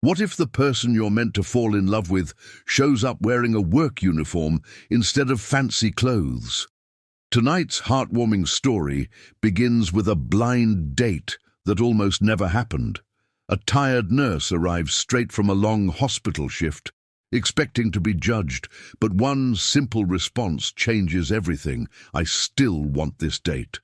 What if the person you're meant to fall in love with shows up wearing a work uniform instead of fancy clothes? Tonight's heartwarming story begins with a blind date that almost never happened. A tired nurse arrives straight from a long hospital shift, expecting to be judged, but one simple response changes everything. I still want this date.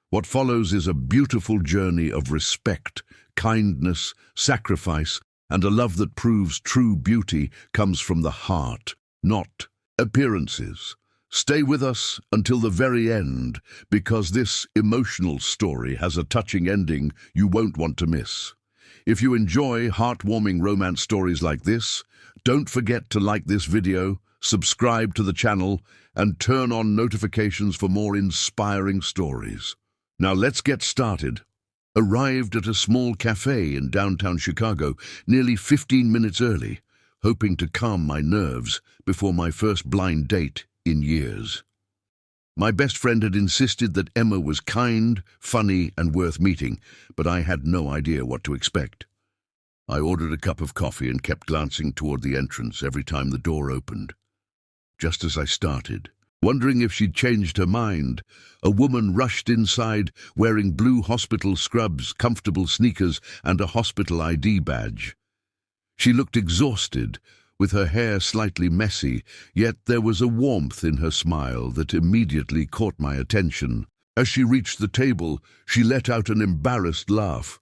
What follows is a beautiful journey of respect, kindness, sacrifice, and a love that proves true beauty comes from the heart, not appearances. Stay with us until the very end, because this emotional story has a touching ending you won't want to miss. If you enjoy heartwarming romance stories like this, don't forget to like this video, subscribe to the channel, and turn on notifications for more inspiring stories. Now let's get started. Arrived at a small cafe in downtown Chicago nearly 15 minutes early, hoping to calm my nerves before my first blind date in years. My best friend had insisted that Emma was kind, funny, and worth meeting, but I had no idea what to expect. I ordered a cup of coffee and kept glancing toward the entrance every time the door opened. Just as I started, wondering if she'd changed her mind, a woman rushed inside wearing blue hospital scrubs, comfortable sneakers, and a hospital ID badge. She looked exhausted, with her hair slightly messy, yet there was a warmth in her smile that immediately caught my attention. As she reached the table, she let out an embarrassed laugh.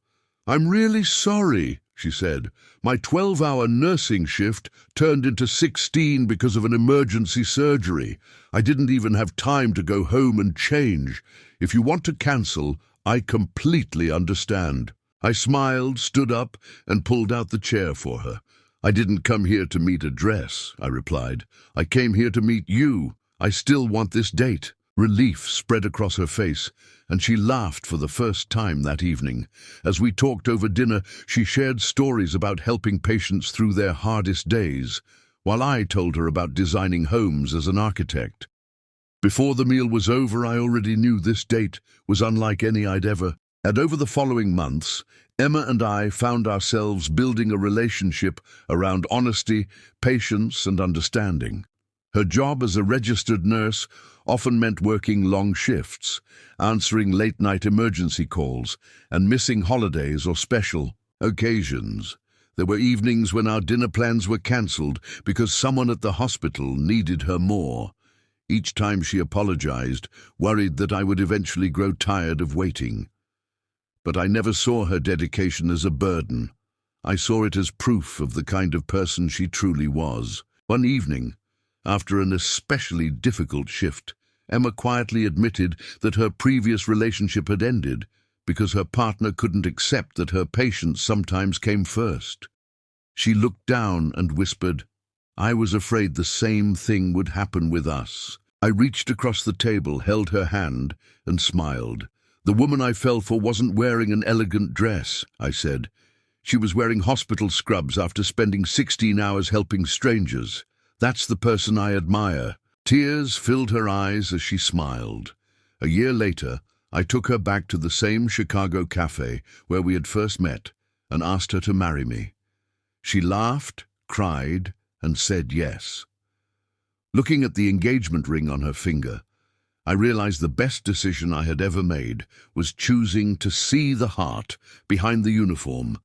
"I'm really sorry," she said. "My 12-hour nursing shift turned into 16 because of an emergency surgery. I didn't even have time to go home and change. If you want to cancel, I completely understand." I smiled, stood up, and pulled out the chair for her. "I didn't come here to meet a dress," I replied. "I came here to meet you. I still want this date." Relief spread across her face, and she laughed for the first time that evening. As we talked over dinner, she shared stories about helping patients through their hardest days, while I told her about designing homes as an architect. Before the meal was over, I already knew this date was unlike any I'd ever. And over the following months, Emma and I found ourselves building a relationship around honesty, patience, and understanding. Her job as a registered nurse often meant working long shifts, answering late-night emergency calls, and missing holidays or special occasions. There were evenings when our dinner plans were cancelled because someone at the hospital needed her more. Each time she apologized, worried that I would eventually grow tired of waiting. But I never saw her dedication as a burden. I saw it as proof of the kind of person she truly was. One evening, after an especially difficult shift, Emma quietly admitted that her previous relationship had ended because her partner couldn't accept that her patients sometimes came first. She looked down and whispered, "I was afraid the same thing would happen with us." I reached across the table, held her hand, and smiled. "The woman I fell for wasn't wearing an elegant dress," I said. "She was wearing hospital scrubs after spending 16 hours helping strangers. That's the person I admire." Tears filled her eyes as she smiled. A year later, I took her back to the same Chicago cafe where we had first met and asked her to marry me. She laughed, cried, and said yes. Looking at the engagement ring on her finger, I realized the best decision I had ever made was choosing to see the heart behind the uniform